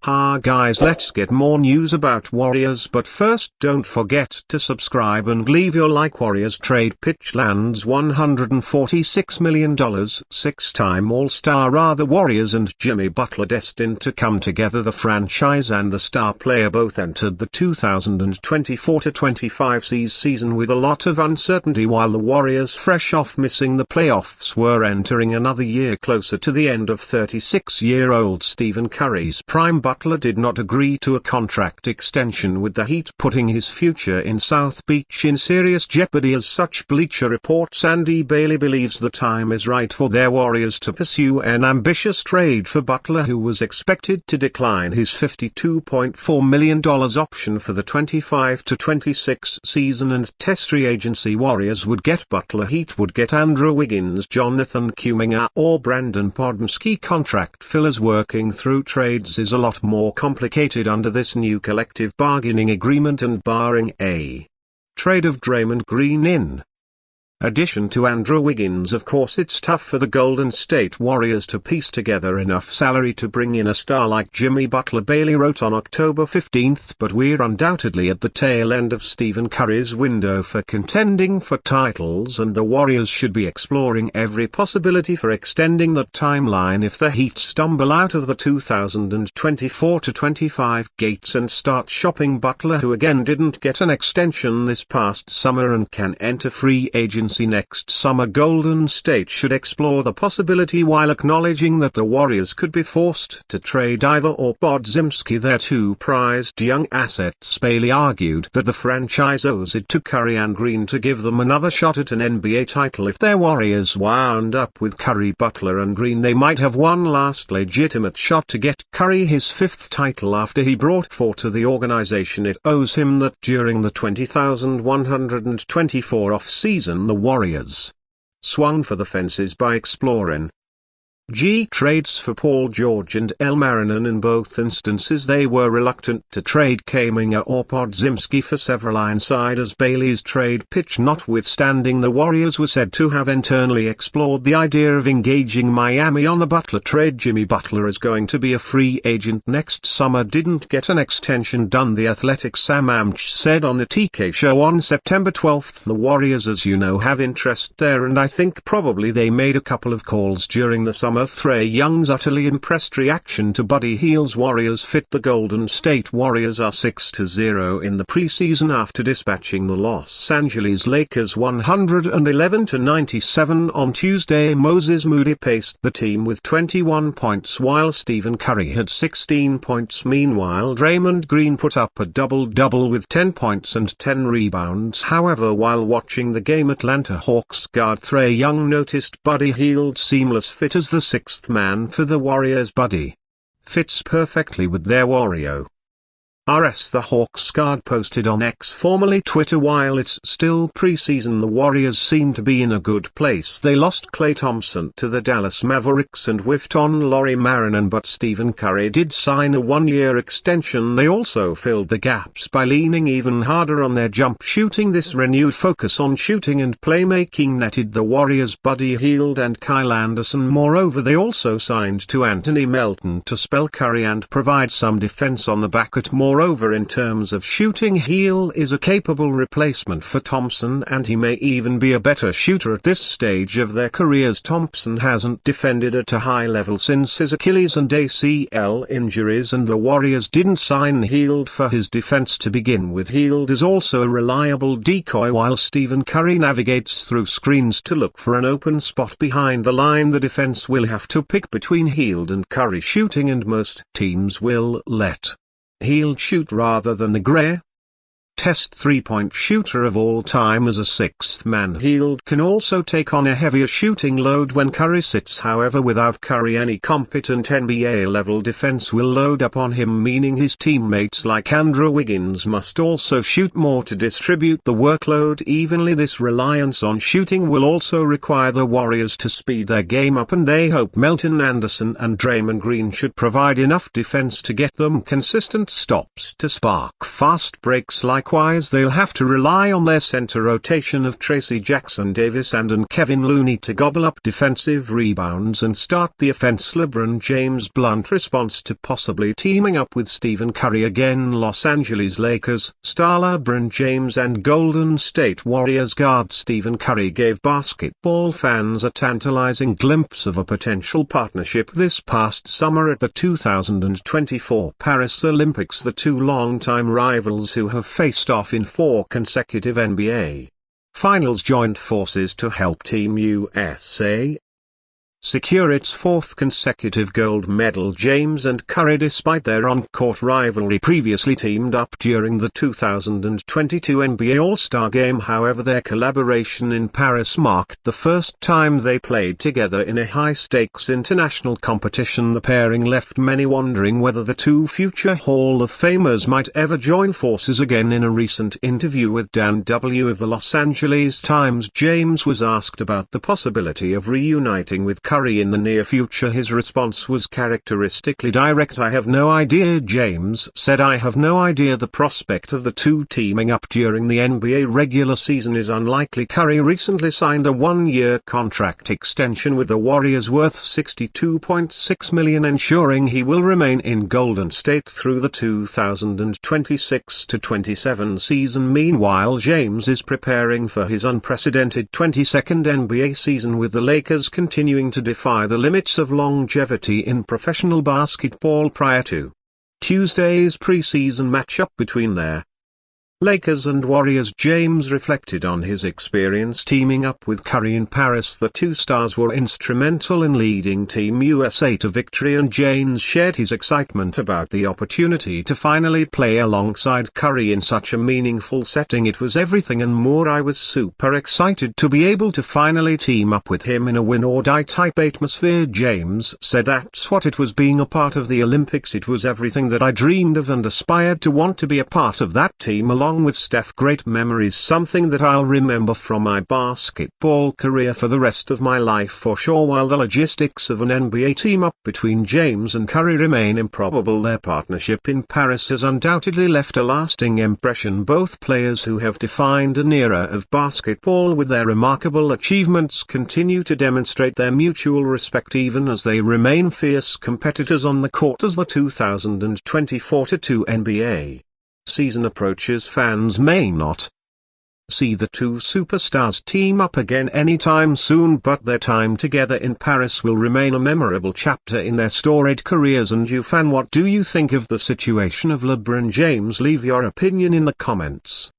Ha guys, let's get more news about Warriors, but first don't forget to subscribe and leave your like. Warriors trade pitch lands $146 million. Six-time All-Star are the Warriors and Jimmy Butler destined to come together. The franchise and the star player both entered the 2024-25 season with a lot of uncertainty, while the Warriors, fresh off missing the playoffs, were entering another year closer to the end of 36-year-old Stephen Curry's prime. Butler did not agree to a contract extension with the Heat, putting his future in South Beach in serious jeopardy. As such, Bleacher Report's Andy Bailey believes the time is right for their Warriors to pursue an ambitious trade for Butler, who was expected to decline his $52.4 million option for the 25-26 season and test free agency. Warriors would get Butler, Heat would get Andrew Wiggins, Jonathan Kuminga or Brandon Podmski. Contract fillers. Working through trades is a lot more complicated under this new collective bargaining agreement, and barring a trade of Draymond Green in addition to Andrew Wiggins, of course, it's tough for the Golden State Warriors to piece together enough salary to bring in a star like Jimmy Butler, Bailey wrote on October 15. But we're undoubtedly at the tail end of Stephen Curry's window for contending for titles, and the Warriors should be exploring every possibility for extending that timeline if the Heat stumble out of the 2024-25 gates and start shopping Butler, who again didn't get an extension this past summer and can enter free agency next summer. Golden State should explore the possibility while acknowledging that the Warriors could be forced to trade either or Podziemski, their two prized young assets. Bailey argued that the franchise owes it to Curry and Green to give them another shot at an NBA title. If their Warriors wound up with Curry, Butler and Green, they might have one last legitimate shot to get Curry his fifth title after he brought four to the organization. It owes him that during the 20,124 off-season the Warriors swung for the fences by exploring trades for Paul George and El Marinon. In both instances they were reluctant to trade Kuminga or Podziemski for several insiders. Bailey's trade pitch notwithstanding, the Warriors were said to have internally explored the idea of engaging Miami on the Butler trade. Jimmy Butler is going to be a free agent next summer, didn't get an extension done, The Athletic's Sam Amch said on the TK show on September 12. The Warriors, as you know, have interest there, and I think probably they made a couple of calls during the summer. Trae Young's utterly impressed reaction to Buddy Hield's Warriors fit. The Golden State Warriors are 6-0 in the preseason after dispatching the Los Angeles Lakers 111-97 on Tuesday. Moses Moody paced the team with 21 points while Stephen Curry had 16 points. Meanwhile, Draymond Green put up a double-double with 10 points and 10 rebounds. However, while watching the game, Atlanta Hawks guard Trae Young noticed Buddy Hield's seamless fit as the sixth man for the Warriors. Buddy fits perfectly with their Wario. The Hawks guard posted on X, formerly Twitter, while it's still preseason, the Warriors seem to be in a good place. They lost Klay Thompson to the Dallas Mavericks and whiffed on Lauri Markkanen, but Stephen Curry did sign a one-year extension. They also filled the gaps by leaning even harder on their jump shooting. This renewed focus on shooting and playmaking netted the Warriors Buddy Hield and Kyle Anderson. Moreover, they also signed to Anthony Melton to spell Curry and provide some defense on the backcourt. Moreover, in terms of shooting, Hield is a capable replacement for Thompson, and he may even be a better shooter at this stage of their careers. Thompson hasn't defended at a high level since his Achilles and ACL injuries, and the Warriors didn't sign Hield for his defense to begin with. Hield is also a reliable decoy while Stephen Curry navigates through screens to look for an open spot behind the line. The defense will have to pick between Hield and Curry shooting, and most teams will let Hield shoot rather than the greatest three-point shooter of all time as a sixth man. Hield can also take on a heavier shooting load when Curry sits. However, without Curry, any competent NBA-level defense will load up on him, meaning his teammates like Andrew Wiggins must also shoot more to distribute the workload evenly. This reliance on shooting will also require the Warriors to speed their game up, and they hope Melton, Anderson and Draymond Green should provide enough defense to get them consistent stops to spark fast breaks like Likewise, they'll have to rely on their center rotation of Tracy Jackson-Davis and Kevin Looney to gobble up defensive rebounds and start the offense. LeBron James' blunt response to possibly teaming up with Stephen Curry again. Los Angeles Lakers star LeBron James and Golden State Warriors guard Stephen Curry gave basketball fans a tantalizing glimpse of a potential partnership this past summer at the 2024 Paris Olympics. The two longtime rivals who have faced off in 4 consecutive NBA Finals joined forces to help Team USA secure its 4th consecutive gold medal. James and Curry, despite their on-court rivalry, previously teamed up during the 2022 NBA All-Star Game. However, their collaboration in Paris marked the first time they played together in a high-stakes international competition. The pairing left many wondering whether the two future Hall of Famers might ever join forces again. In a recent interview with Dan W. of the Los Angeles Times, James was asked about the possibility of reuniting with Curry in the near future. His response was characteristically direct. "I have no idea," James said. "I have no idea. The prospect of the two teaming up during the NBA regular season is unlikely." Curry recently signed a 1-year contract extension with the Warriors worth $62.6 million, ensuring he will remain in Golden State through the 2026-27 season. Meanwhile, James is preparing for his unprecedented 22nd NBA season, with the Lakers continuing to defy the limits of longevity in professional basketball prior to Tuesday's preseason matchup between their Lakers and Warriors. James reflected on his experience teaming up with Curry in Paris. "The two stars were instrumental in leading Team USA to victory," and James shared his excitement about the opportunity to finally play alongside Curry in such a meaningful setting. "It was everything and more. I was super excited to be able to finally team up with him in a win-or-die type atmosphere," James said. "That's what it was, being a part of the Olympics. It was everything that I dreamed of and aspired to want to be a part of that team along with Steph. Great memories, something that I'll remember from my basketball career for the rest of my life for sure." While the logistics of an NBA team-up between James and Curry remain improbable, their partnership in Paris has undoubtedly left a lasting impression. Both players, who have defined an era of basketball with their remarkable achievements, continue to demonstrate their mutual respect even as they remain fierce competitors on the court as the 2024-2 NBA season approaches. Fans may not see the two superstars team up again anytime soon, but their time together in Paris will remain a memorable chapter in their storied careers. And you, fan, what do you think of the situation of LeBron James? Leave your opinion in the comments.